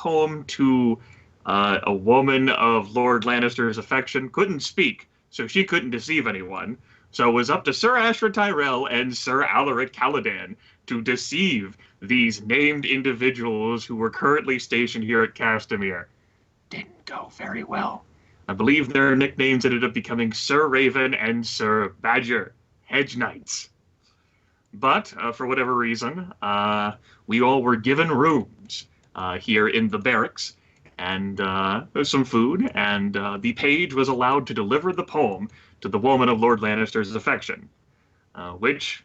poem to a woman of Lord Lannister's affection, couldn't speak, so she couldn't deceive anyone. So it was up to Sir Ashra Tyrell and Sir Alaric Caladan to deceive these named individuals who were currently stationed here at Castamere. Didn't go very well. I believe their nicknames ended up becoming Sir Raven and Sir Badger, Hedge Knights. But for whatever reason, we all were given rooms here in the barracks, and some food, and the page was allowed to deliver the poem to the woman of Lord Lannister's affection, which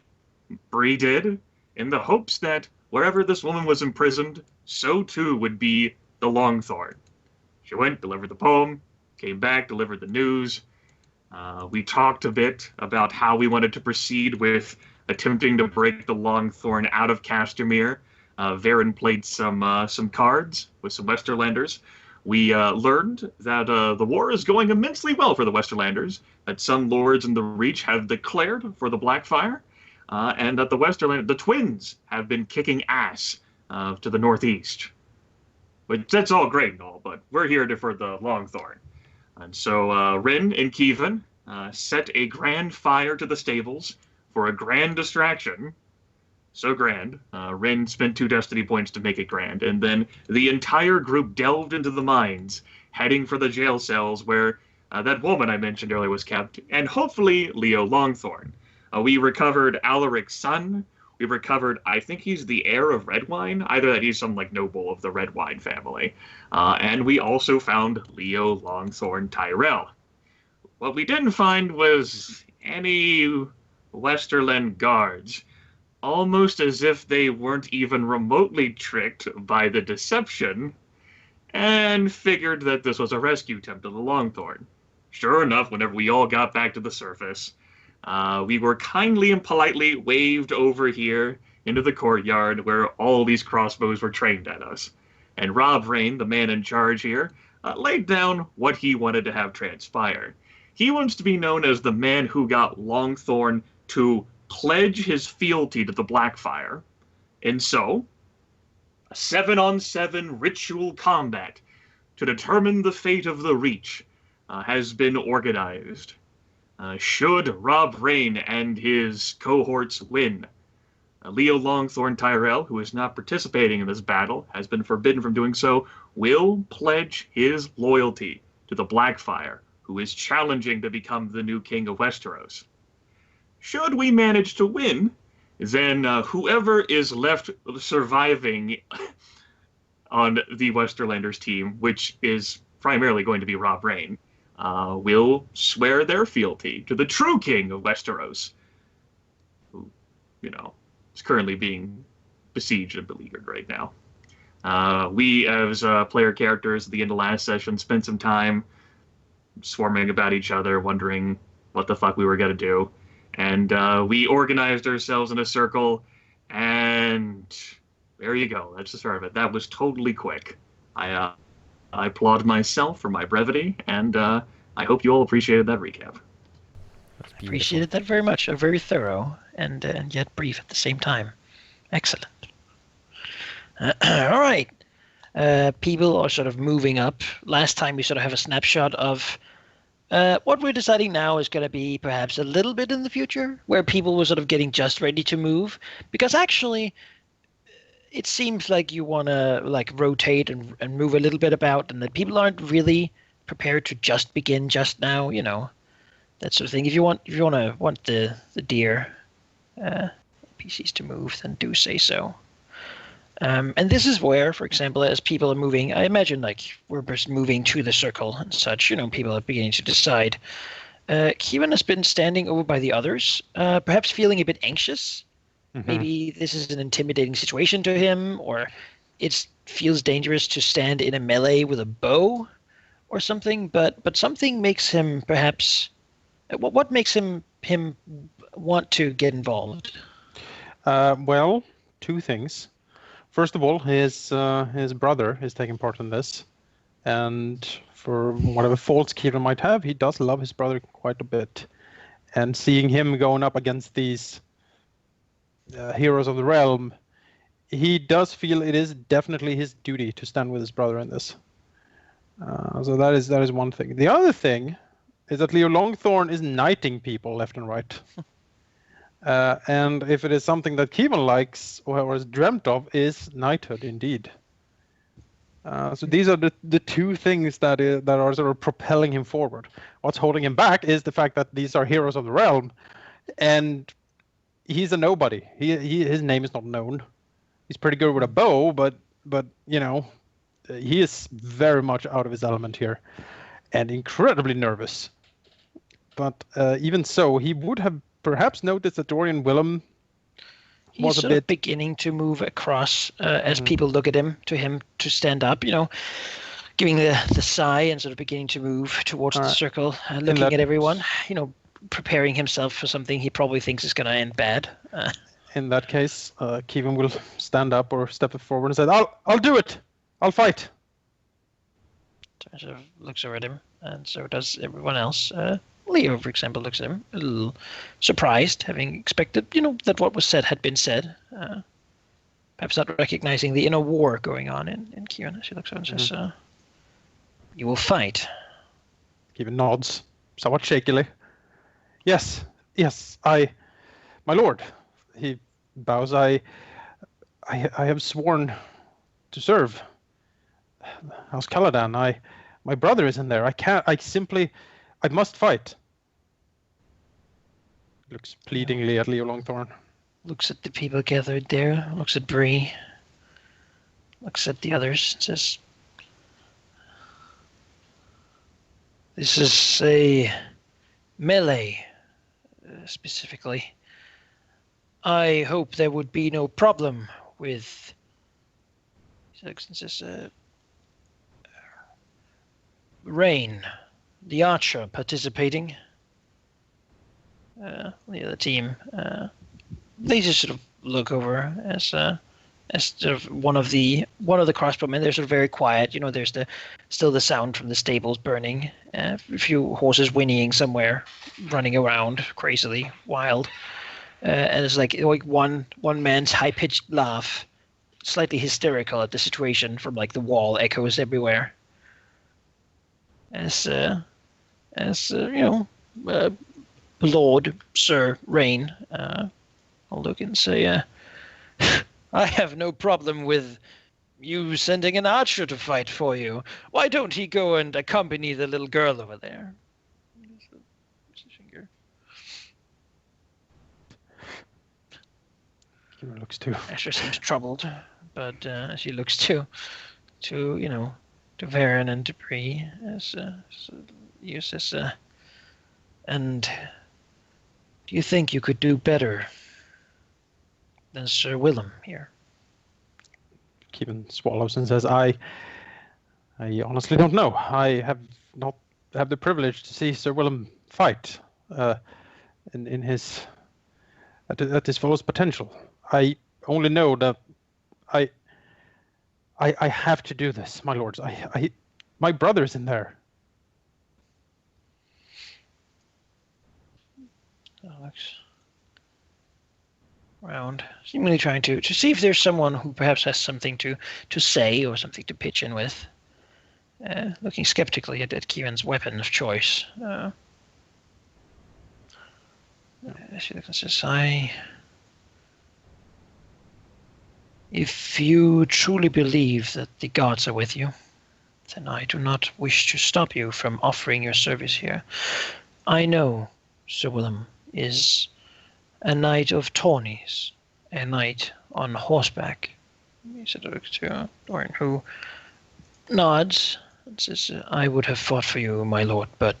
Bree did, in the hopes that wherever this woman was imprisoned, so too would be the Longthorn. She went, delivered the poem, came back, delivered the news. We talked a bit about how we wanted to proceed with attempting to break the Longthorn out of Castamere. Varen played some cards with some Westerlanders. We learned that the war is going immensely well for the Westerlanders, that some lords in the Reach have declared for the Blackfire, and that the twins have been kicking ass to the northeast. But that's all great and all, but we're here for the Longthorn. And so Rin and Kevin set a grand fire to the stables for a grand distraction. So grand. Rin spent 2 destiny points to make it grand, and then the entire group delved into the mines, heading for the jail cells where that woman I mentioned earlier was kept, and hopefully Leo Longthorn. We recovered Alaric's son. We recovered, I think he's the heir of Redwine, either that he's some noble of the Redwine family. And we also found Leo Longthorn Tyrell. What we didn't find was any Westerland guards, almost as if they weren't even remotely tricked by the deception, and figured that this was a rescue attempt of the Longthorn. Sure enough, whenever we all got back to the surface, we were kindly and politely waved over here into the courtyard where all these crossbows were trained at us. And Rob Rain, the man in charge here, laid down what he wanted to have transpire. He wants to be known as the man who got Longthorn to pledge his fealty to the Blackfire. And so, a 7-on-7 ritual combat to determine the fate of the Reach has been organized. Should Rob Rain and his cohorts win, Leo Longthorn Tyrell, who is not participating in this battle, has been forbidden from doing so, will pledge his loyalty to the Blackfire, who is challenging to become the new king of Westeros. Should we manage to win, then whoever is left surviving on the Westerlanders team, which is primarily going to be Rob Rain, will swear their fealty to the true king of Westeros, who, is currently being besieged and beleaguered right now. We, as player characters at the end of last session, spent some time swarming about each other, wondering what the fuck we were going to do. And we organized ourselves in a circle, and there you go. That's the start of it. That was totally quick. I applaud myself for my brevity, and I hope you all appreciated that recap. Appreciated that very much. Very thorough and yet brief at the same time. Excellent. All right. People are sort of moving up. Last time we sort of have a snapshot of what we're deciding now is going to be perhaps a little bit in the future, where people were sort of getting just ready to move. Because actually, it seems like you want to rotate and move a little bit about, and that people aren't really prepared to just begin just now, that sort of thing. If you want the dear PCs to move, then do say so. And this is where, for example, as people are moving, I imagine we're just moving to the circle and such, people are beginning to decide. Kieran has been standing over by the others, perhaps feeling a bit anxious. Mm-hmm. Maybe this is an intimidating situation to him, or it feels dangerous to stand in a melee with a bow or something, but something makes him perhaps... What makes him want to get involved? Well, 2 things. First of all, his brother is taking part in this, and for whatever faults Kieran might have, he does love his brother quite a bit. And seeing him going up against these heroes of the realm he does feel it is definitely his duty to stand with his brother in this. So that is one thing. The other thing is that Leo Longthorn is knighting people left and right. And if it is something that Kevin likes or has dreamt of, is knighthood indeed. So these are the two things that are sort of propelling him forward. What's holding him back is the fact that these are heroes of the realm, and he's a nobody. His name is not known. He's pretty good with a bow, but you know, he is very much out of his element here, and incredibly nervous. But even so, he would have perhaps noticed that Dorian Willem was He's sort of beginning to move across as people look at him, to stand up, you know, giving the sigh and sort of beginning to move towards the circle, looking at everyone, you know, preparing himself for something he probably thinks is going to end bad. In that case, Kevin will stand up or step forward and say, I'll do it. I'll fight. Sort of looks over at him, and so does everyone else. Leo, for example, looks at him, a little surprised, having expected, you know, that what was said had been said. Perhaps not recognizing the inner war going on in Kieran. She looks over and says, you will fight. Kevin nods, somewhat shakily. Yes, my lord. He bows. I have sworn to serve House Caladan. My brother is in there. I must fight. Looks pleadingly at Leo Longthorn. Looks at the people gathered there, looks at Bree, looks at the others, says, this is a melee, specifically. I hope there would be no problem with, he looks and says, Rain, the archer, participating. The other team, they just sort of look over as sort of one of the crossbowmen. They're sort of very quiet. You know, there's still the sound from the stables burning. A few horses whinnying somewhere, running around crazily, wild. And it's like one man's high-pitched laugh, slightly hysterical at the situation, from like the wall echoes everywhere. As you know, Lord Sir Rain, I'll look and say, I have no problem with you sending an archer to fight for you. Why don't he go and accompany the little girl over there? Looks too. Asher seems troubled, but she looks to you know, to Varen and to Bree as you says, and do you think you could do better than Sir Willem here? Kevin swallows and says, I honestly don't know. I have not had the privilege to see Sir Willem fight in his at his fullest potential. I only know that I have to do this, my lords. My brother's in there. Alex around, seemingly trying to see if there's someone who perhaps has something to say or something to pitch in with. Looking skeptically at Kieran's weapon of choice. She looks and says, if you truly believe that the gods are with you, then I do not wish to stop you from offering your service here. I know Sir Willem is a knight of tourneys, a knight on horseback. He said to Dorian, who nods and says, I would have fought for you, my lord, but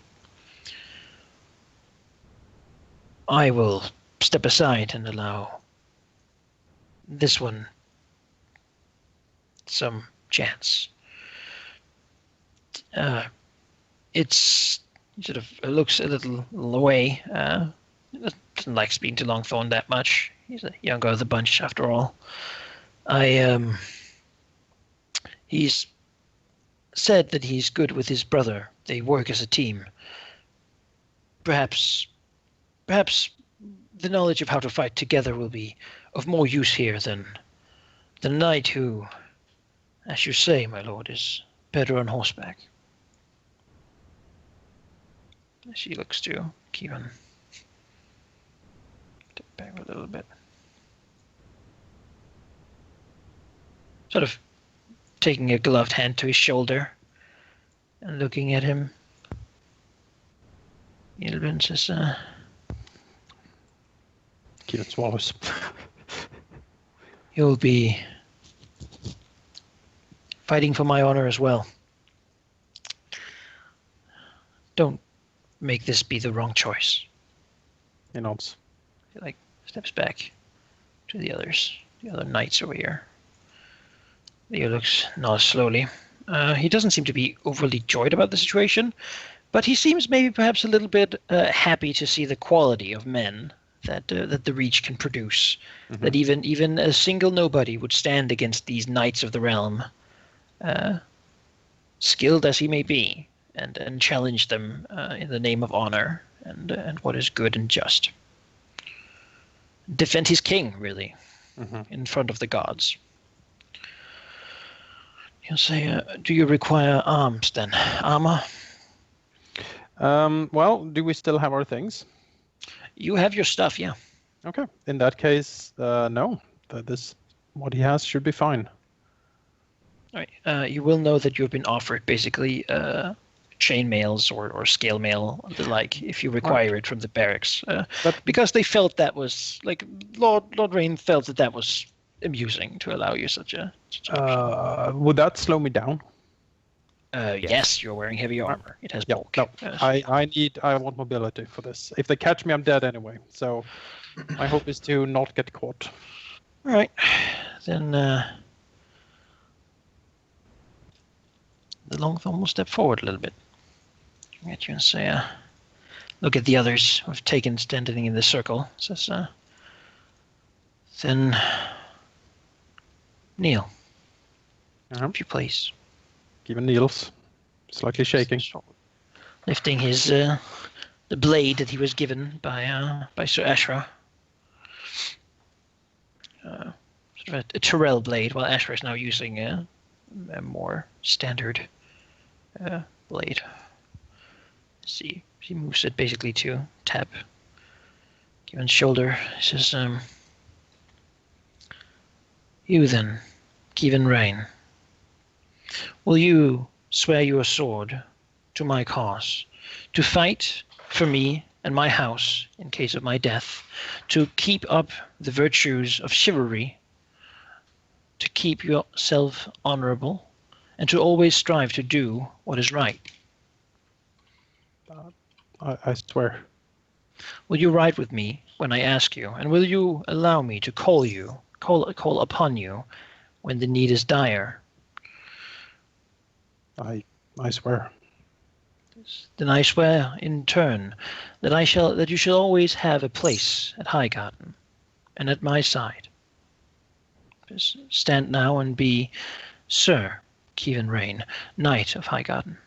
I will step aside and allow this one some chance. It's sort of looks a little away. Doesn't like speaking to Longthorn that much. He's the younger of the bunch, after all. He's said that he's good with his brother. They work as a team. Perhaps the knowledge of how to fight together will be of more use here than The knight who, as you say, my lord, is better on horseback. She looks to Kieran. Step back a little bit. Sort of taking a gloved hand to his shoulder and looking at him. Ylvin says, Kieran swallows. you'll be fighting for my honor as well. Don't make this be the wrong choice. He nods. He steps back to the others, the other knights over here. Leo nods slowly. He doesn't seem to be overly joyed about the situation, but he seems maybe perhaps a little bit happy to see the quality of men that the Reach can produce. Mm-hmm. That even a single nobody would stand against these knights of the realm, skilled as he may be, and challenge them in the name of honor and what is good and just. Defend his king, really, in front of the gods. He'll say, do you require arms then? Armor? Well, do we still have our things? You have your stuff, yeah. Okay. In that case, no. What he has should be fine. All right. You will know that you've been offered basically chain mails or scale mail, the like, if you require it from the barracks. Because they felt that was, like, Lord Rain felt that was amusing to allow you such a option. Would that slow me down? Yes, you're wearing heavy armor. It has bulk. No, I want mobility for this. If they catch me, I'm dead anyway. So my hope is to not get caught. All right. Then the Longthorn will step forward a little bit. Get you and say, look at the others who've taken standing in the circle. Says, then kneel. If you please. Even kneels, slightly shaking. Lifting his the blade that he was given by Sir Ashra. Sort of a Tyrell blade, while Ashra is now using a more standard blade. See, he moves it basically to tap. Given shoulder, he says, you then, Kievan Rain, will you swear your sword to my cause, to fight for me and my house in case of my death, to keep up the virtues of chivalry, to keep yourself honorable, and to always strive to do what is right? I swear. Will you ride with me when I ask you, and will you allow me to call upon you when the need is dire? I swear. Then I swear in turn that you shall always have a place at Highgarden and at my side. Just stand now and be Sir Kievan Rain, Knight of Highgarden.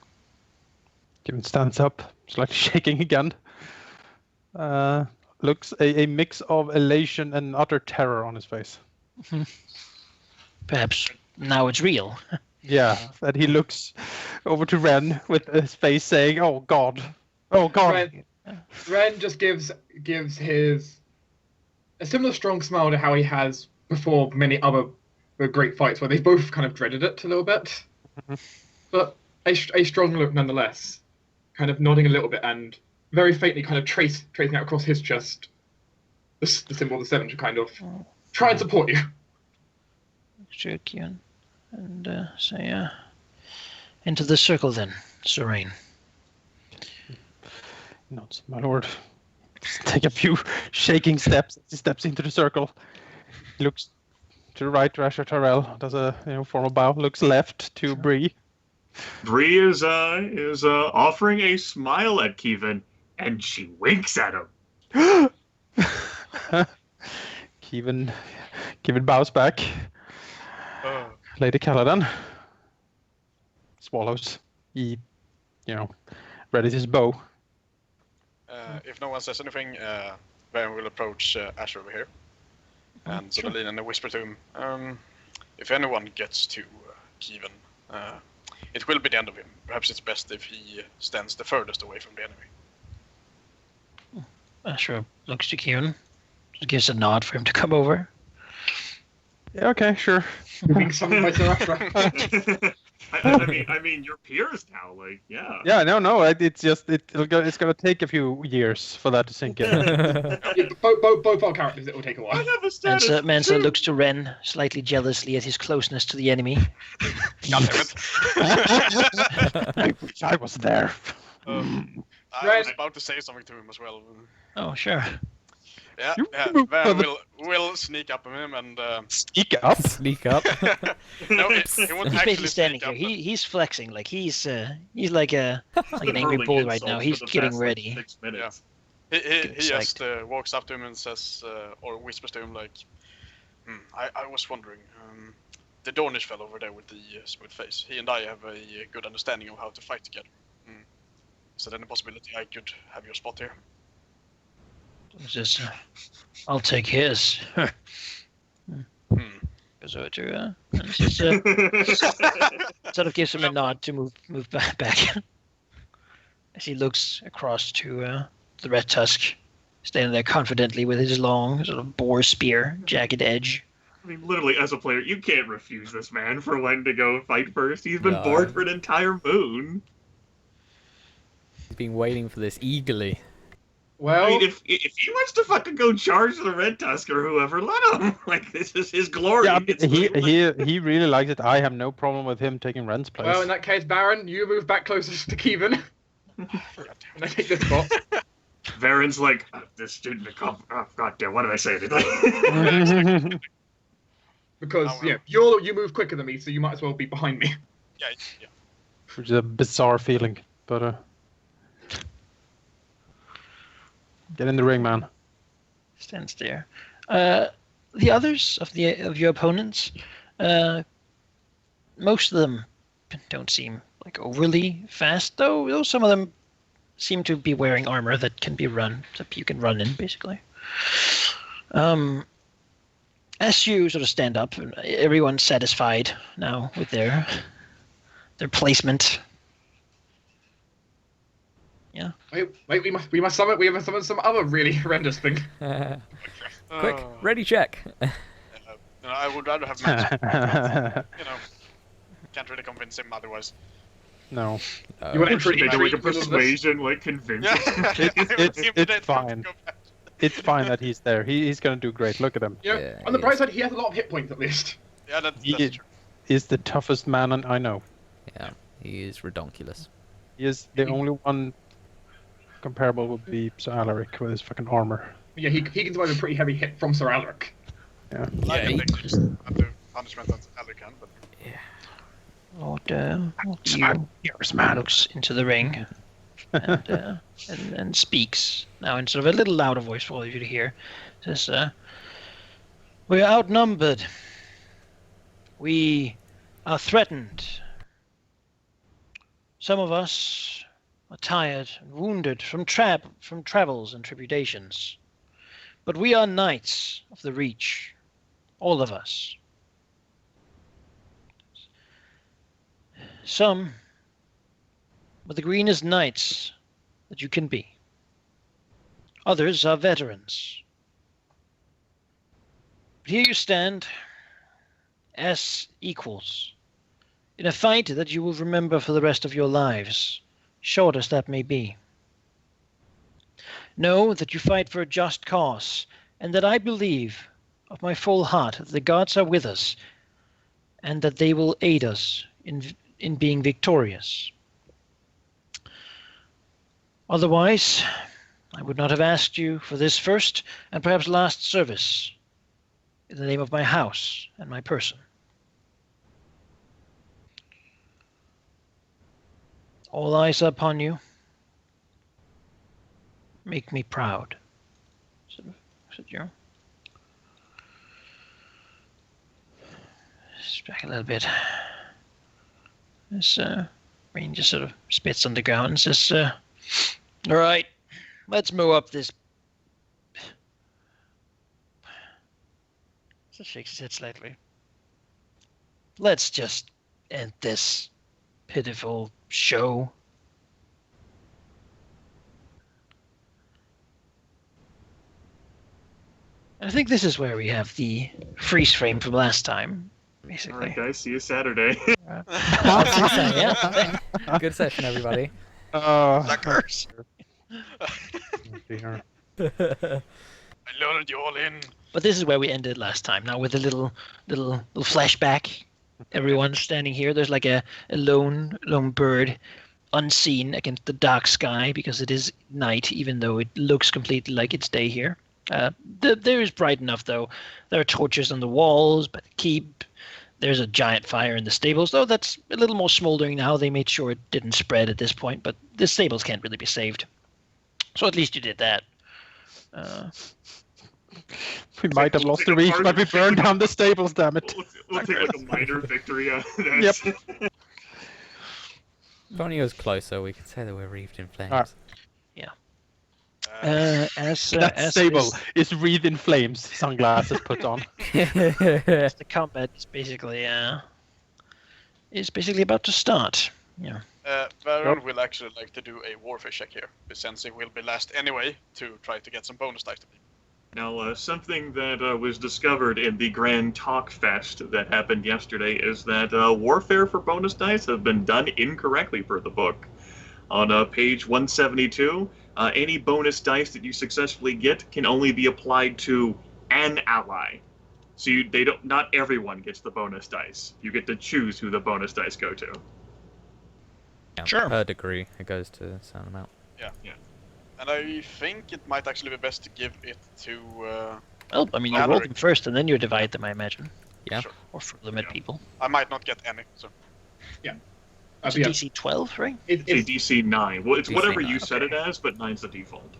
Kievan stands up, slightly shaking again. Looks a mix of elation and utter terror on his face. Perhaps now it's real. Yeah, and he looks over to Ren with his face saying, "Oh God, oh God." Ren just gives his a similar strong smile to how he has before many other great fights, where they both kind of dreaded it a little bit, but a strong look nonetheless. Kind of nodding a little bit and very faintly kind of tracing out across his chest the symbol of the seven to kind of try and support you. Sure, Kieran. And say, into the circle then, Sir Rain. Nods, my lord. Take a few shaking steps. He steps into the circle. He looks to the right to Asher Tyrell. Does a formal bow. Looks left to Bree. Bree is offering a smile at Kievan, and she winks at him. Kievan bows back. Lady Caladan swallows. He, readies his bow. If no one says anything, Baron will approach Asher over here and sort of lean in and whisper to him. if anyone gets to Kievan, it will be the end of him. Perhaps it's best if he stands the furthest away from the enemy. Sure, looks to Kieran. Just gives a nod for him to come over. Yeah, okay, sure. You're being summoned by Sarastra. I mean, your peers now, like, yeah. Yeah, no. It's just it's gonna take a few years for that to sink in. Yeah, both our characters, it will take a I while. have a status. Mansa looks to Ren slightly jealously at his closeness to the enemy. God damn it. I wish I was there. I was about to say something to him as well. Oh, sure. Yeah, You yeah. move Van further. will sneak up on him and Sneak up. Sneak up. no, he won't He's actually basically standing sneak here. up. He's flexing like he's like an angry Hurling bull right insults now. for He's the getting past, like, ready. 6 minutes. He Getting just psyched. walks up to him and says, or whispers to him like, I was wondering, the Dornish fellow over there with the smooth face, he and I have a good understanding of how to fight together. Is there any possibility I could have your spot here? He says, "I'll take his." Goes over to and just sort of gives him a nod to move back. As he looks across to the Red Tusk, standing there confidently with his long sort of boar spear, jagged edge. I mean, literally, as a player, you can't refuse this man for when to go fight first. He's been No. bored for an entire moon. He's been waiting for this eagerly. Well, I mean, if he wants to fucking go charge the Red Tusk or whoever, let him. Like, this is his glory. Yeah, It's he really likes it. I have no problem with him taking Ren's place. well, in that case, Baron, you move back closest to Kievan. And I take this spot. Varen's like, this student goddamn, what did I say? Because Oh, well. you move quicker than me, so you might as well be behind me. Yeah. Which is a bizarre feeling, but get in the ring, man. Stands there. The others of your opponents, most of them don't seem like overly fast, though some of them seem to be wearing armor that can be run, that you can run in, basically. As you sort of stand up, everyone's satisfied now with their placement. Yeah. Wait, we must summon some other really horrendous thing. Quick, ready check. I would rather have Max. Can't really convince him otherwise. No, You want to They do like a intrigue with all this? persuasion, like convince Yeah, It's Intimidate him to fine. go back. it's fine that he's there. He's gonna do great. Look at him. You know, Yeah, on the he bright is. side, he has a lot of hit points at least. Yeah, that's He true. is the toughest man I know. Yeah, he is redonkulous. He is the only one comparable would be Sir Alaric with his fucking armor. Yeah, he can survive a pretty heavy hit from Sir Alaric. Yeah. I Yeah, can think at the punishment that Elder can, but Lord Smart, yours, man. looks into the ring and speaks now in sort of a little louder voice for all of you to hear. Says, "We are outnumbered. We are threatened. Some of us are tired and wounded from travels and tribulations. But we are knights of the Reach, all of us. Some are the greenest knights that you can be. Others are veterans. But here you stand as equals in a fight that you will remember for the rest of your lives, short as that may be. Know that you fight for a just cause, and that I believe of my full heart that the gods are with us, and that they will aid us in being victorious. Otherwise, I would not have asked you for this first and perhaps last service in the name of my house and my person. All eyes are upon you. Make me proud. Said you. Just back a little bit. This Rain just sort of spits on the ground and says, "All right, let's move up this." So shakes his head slightly. let's just end this pitiful show. I think this is where we have the freeze frame from last time, All basically. right, guys. See you Saturday. Yeah. Good session, everybody. Suckers! Dear. I lured you all in. But this is where we ended last time. Now with a little flashback. Everyone's standing here. There's like a lone bird, unseen against the dark sky because it is night, even though it looks completely like it's day here. There is bright enough though. There are torches on the walls, by the keep. There's a giant fire in the stables, though that's a little more smoldering now. They made sure it didn't spread at this point, but the stables can't really be saved. So at least you did that. We might have lost the reach, but we burned down the stables, damn it. We'll take like a minor victory out of Yep. this. If only it was closer, we could say that we're wreathed in flames. Alright. That stable is wreathed in flames, sunglasses put on. as the combat is basically about to start. Yeah. Baron will actually like to do a warfare check here, since it will be last anyway, to try to get some bonus dice to people. Now, something that was discovered in the Grand Talk Fest that happened yesterday is that warfare for bonus dice have been done incorrectly for the book. On page 172, any bonus dice that you successfully get can only be applied to an ally. So not everyone gets the bonus dice. You get to choose who the bonus dice go to. Yeah, Sure. Per degree, it goes to a certain amount. And I think it might actually be best to give it to... Well, I mean, you roll Alaric. them first, and then you divide them, I imagine. Yeah. Sure. Or throw them at Yeah. people. I might not get any, so... It's yeah. DC 12, right? It's DC 9. Well, it's DC whatever 9, you set it okay. as, but 9's the default.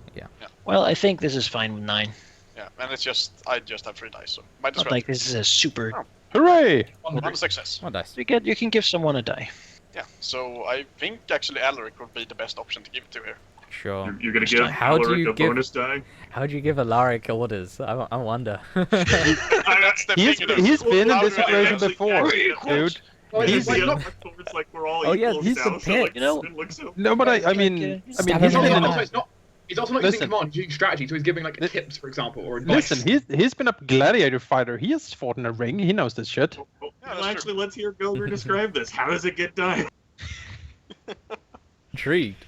Well, I think this is fine with 9. Yeah, and it's just... I just have 3 dice, so might as Not well. like this is a super... Oh. Hooray! One success. One dice. You can give someone a die. Yeah, so I think actually Alaric would be the best option to give it to here. Sure. You're going to give How do Alaric you a give- bonus die? How do you give Alaric orders? I wonder. That's the He's, thing, you know. he's been in How this do I situation actually- before, dude. Well, He's like, the not, other it's like we're all Oh, yeah, equals he's now, the so like, pit. You know- it looks so... No, but I mean, Like, he's Stab been him in in a, the also, he's also not using Listen. command, he's using strategy, so he's giving like tips, for example, or advice. listen. He's been a gladiator fighter. He has fought in a ring. He knows this shit. Well, that's actually, let's hear Gilbert describe this. How does it get done? Intrigued.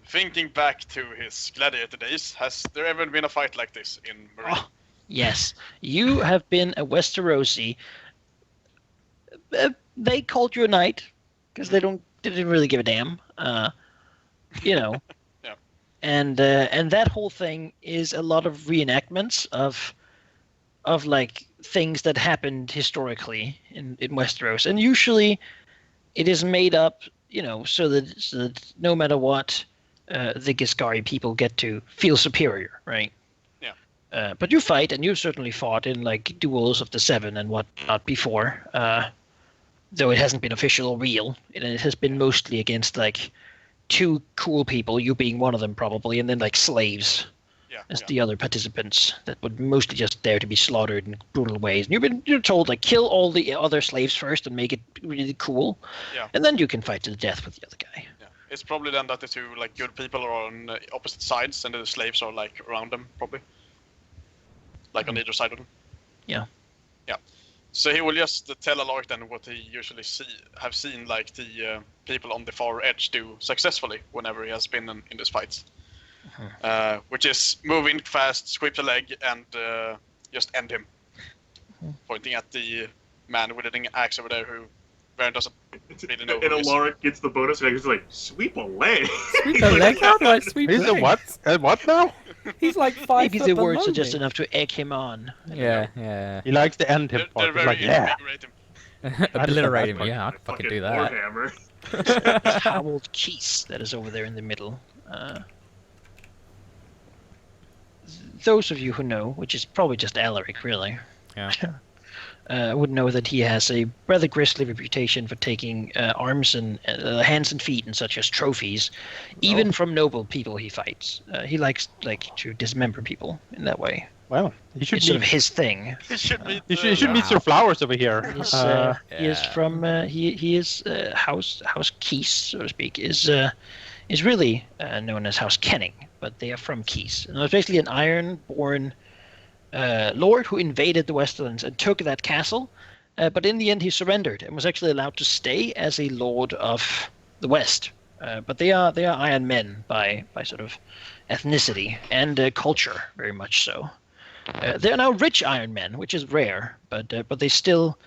Thinking back to his gladiator days, has there ever been a fight like this in Marine? Oh, yes. You have been a Westerosi. They called you a knight because they didn't really give a damn. You know. Yeah. And that whole thing is a lot of reenactments of like things that happened historically in Westeros, and usually it is made up, you know, so that no matter what, the Giscari people get to feel superior, right? Yeah. But you fight, and you've certainly fought in like duels of the Seven and whatnot before, though it hasn't been official or real. It has been mostly against like two cool people, you being one of them probably, and then like slaves Yeah, as yeah. the other participants that would mostly just there to be slaughtered in brutal ways. And you're told like kill all the other slaves first and make it really cool, Yeah. and then you can fight to the death with the other guy. Yeah. It's probably then that the two like good people are on opposite sides, and the slaves are like around them, probably. Like on either side of them. Yeah. Yeah. So he will just tell Alaric then what he usually have seen like the people on the far edge do successfully whenever he has been in these fights. Which is move in fast, sweep the leg, and just end him. Pointing at the man with an axe over there who Baron doesn't really know And who is. Alaric gets the bonus, and he's like, sweep a leg. Sweep the leg? How do I sweep He's a legs? what? What now? He's like 5 Maybe foot the words below are just me. enough to egg him on. I don't Yeah, know. yeah. He likes to end him They're part. He's very like, yeah. invigorating. Obliterate him. part. Yeah, I can fucking do Fucking that. Warhammer. It's Howled Keys that is over there in the middle. Those of you who know, which is probably just Alaric, really, Yeah. would know that he has a rather grisly reputation for taking arms and hands and feet and such as trophies, even from noble people he fights. He likes to dismember people in that way. Well, he should It's sort of meet. his thing. You should meet. You should meet Sir Flowers over here. He is Yeah. from he is House Keys, so to speak, is really known as House Kenning, but they are from Keys. And it was basically an Iron-born lord who invaded the Westerlands and took that castle, but in the end he surrendered and was actually allowed to stay as a lord of the West. But they are Iron men by sort of ethnicity and culture, very much so. They are now rich Iron men, which is rare, but they still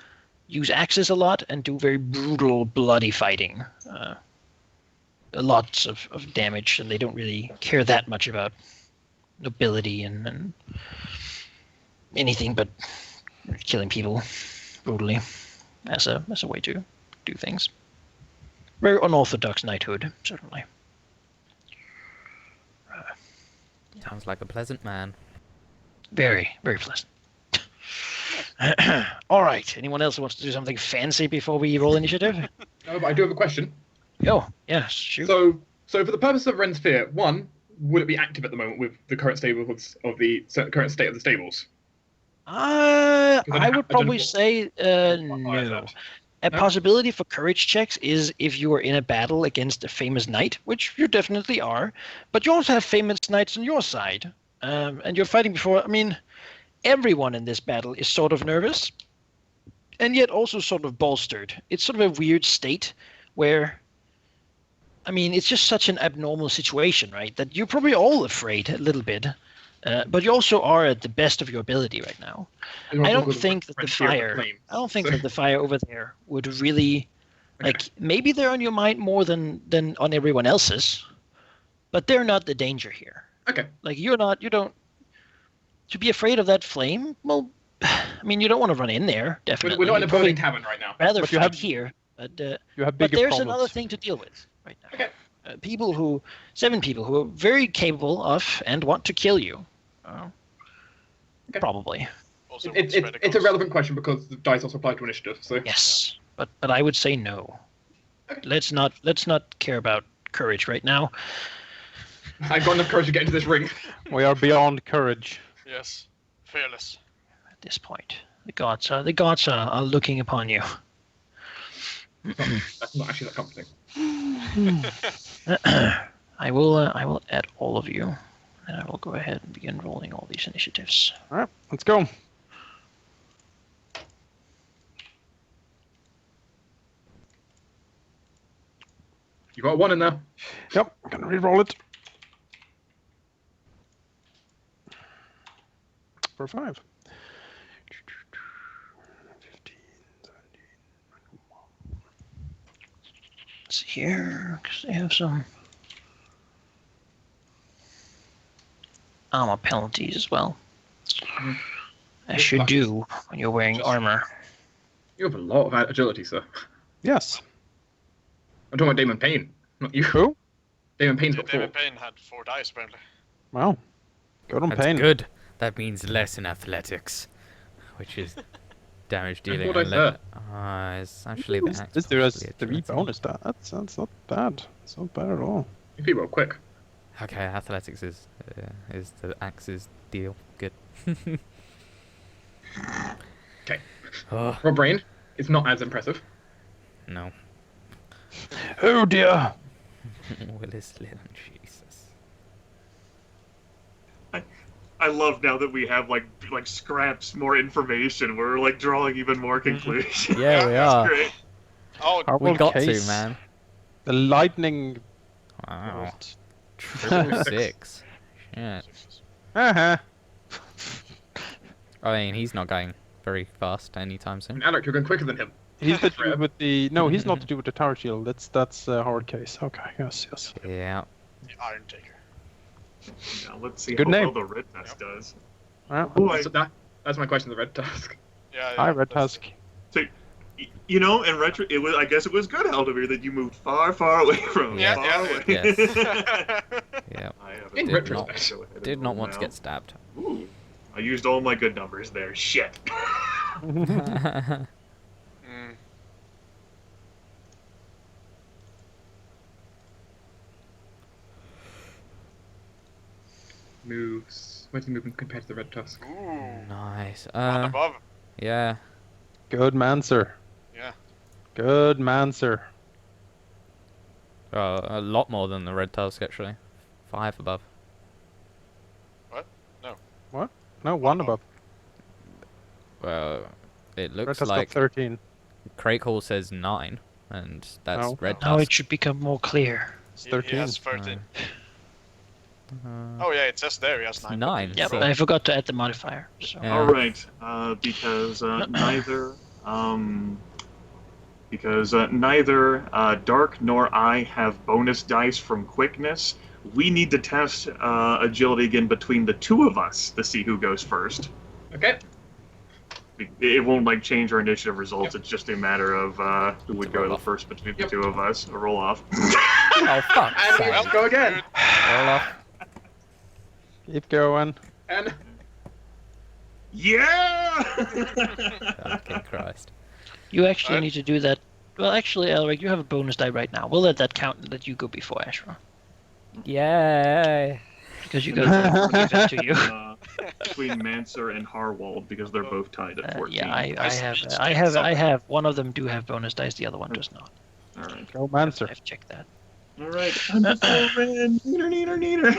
use axes a lot and do very brutal, bloody fighting. Lots of damage, and they don't really care that much about nobility and anything but killing people brutally as a way to do things. Very unorthodox knighthood, certainly. Sounds like a pleasant man. Very, very pleasant. All right. Anyone else who wants to do something fancy before we roll initiative? No, but I do have a question. Oh, yes, shoot. So for the purpose of Ren's Fear, one, would it be active at the moment with the current stables of the current state of the stables? I would probably know say no. A possibility for courage checks is if you are in a battle against a famous knight, which you definitely are, but you also have famous knights on your side, and you're fighting before. I mean, everyone in this battle is sort of nervous, and yet also sort of bolstered. It's sort of a weird state where, I mean, it's just such an abnormal situation, right? That you're probably all afraid a little bit, but you also are at the best of your ability right now. I don't think that the fire. I don't think that the fire over there would really, like, maybe they're on your mind more than on everyone else's, but they're not the danger here. Okay. Like you don't. To be afraid of that flame? Well, I mean, you don't want to run in there. Definitely. We're not in a You'd probably burning tavern right now. rather But you fight have- here. But You have but bigger there's problems. another thing to deal with right now. Okay. Seven people who are very capable of and want to kill you. Okay. Probably. Also, It's a relevant question because the dice also apply to initiative. So Yes, but I would say no. Okay. Let's not care about courage right now. I've got enough courage to get into this ring. We are beyond courage. Yes, fearless. At this point, the gods are looking upon you. That's not actually that comforting. I will add all of you, and I will go ahead and begin rolling all these initiatives. All right, let's go. You got one in there. Yep, I'm gonna re-roll it. For 5. 15, 17. Let's see here, because they have some armor penalties as well. As you do when you're wearing armor. You have a lot of agility, sir. Yes. I'm talking about Damon Payne, not you. Who? Damon Payne's got 4. David Payne had 4 dice apparently. Wow. Good on That's Pain. good. That means less in athletics, which is damage dealing. thought I said. It's actually the axe. This dude has possibly 3 agility. bonus. That's not bad. It's not bad at all. You feel real quick. Okay, athletics is the axe's deal. Good. Okay. Oh, Rob Brain is not as impressive. no. Oh dear. Willis Lynn, Jesus. I love now that we have like scraps more information. We're like drawing even more conclusions. Yeah, we That's are. great. Oh, Our We whole got case, to, man. The lightning. Wow. bolt. Triple 6. Shit. Uh-huh. I mean, he's not going very fast anytime soon. And Alec, you're going quicker than him. He's the dude with the no. He's not the dude with the tower shield. That's a hard case. Okay. Yes. Yeah. the Iron Taker. Now, let's see Good how name. well the red tusk does. Well, Ooh, I- So that's my question. The red tusk. Yeah, hi, Red that's- Tusk. You know, in retro, I guess it was good, Halldamir, that you moved far, far away from him. Yeah, Far yeah, away. Yes. Yeah. I have In a- retrospect. go ahead and Did not roll want to now. get stabbed. Ooh, I used all my good numbers there. Shit. Mm. moves. Where's he moving compared to the Red Tusk? Ooh. Nice. One above. Yeah. Good man, sir. Yeah. Good man, sir. A lot more than the red tusk actually. 5 above. No, one above. Well, it Red looks Tusk got like 13. Crake Hall says 9, and that's No. red Now it tusk. should become more clear. It's He 13. has 13. Uh, Oh yeah, it says there he has 9. 9. Yeah, so- but I forgot to add the modifier. So. Yeah. All right, because neither Dark nor I have bonus dice from quickness. We need to test agility again between the two of us to see who goes first. Okay. It won't like change our initiative results. Yep. It's just a matter of who would go roll off. first between the Yep. two of us. A roll off. Oh fuck! And sake. let's go again. Roll off. Keep going. And Yeah! Okay, Christ. You actually Alright. need to do that. Well, actually, Elric, you have a bonus die right now. We'll let that count and let you go before Ashra. Yay! Because you got give that to you. Between Manser and Harwald because they're both tied at 14. Yeah, I Nice. have. One of them do have bonus dice. The other one does not. All right. Go man, sir. I've checked that. All right. Neater.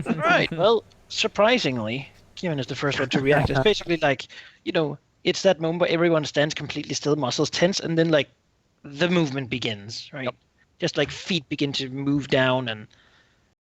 All right. Well, surprisingly, Kieran is the first one to react. It's basically like, it's that moment where everyone stands completely still, muscles tense, and then like the movement begins, right? Yep. Just like feet begin to move down, and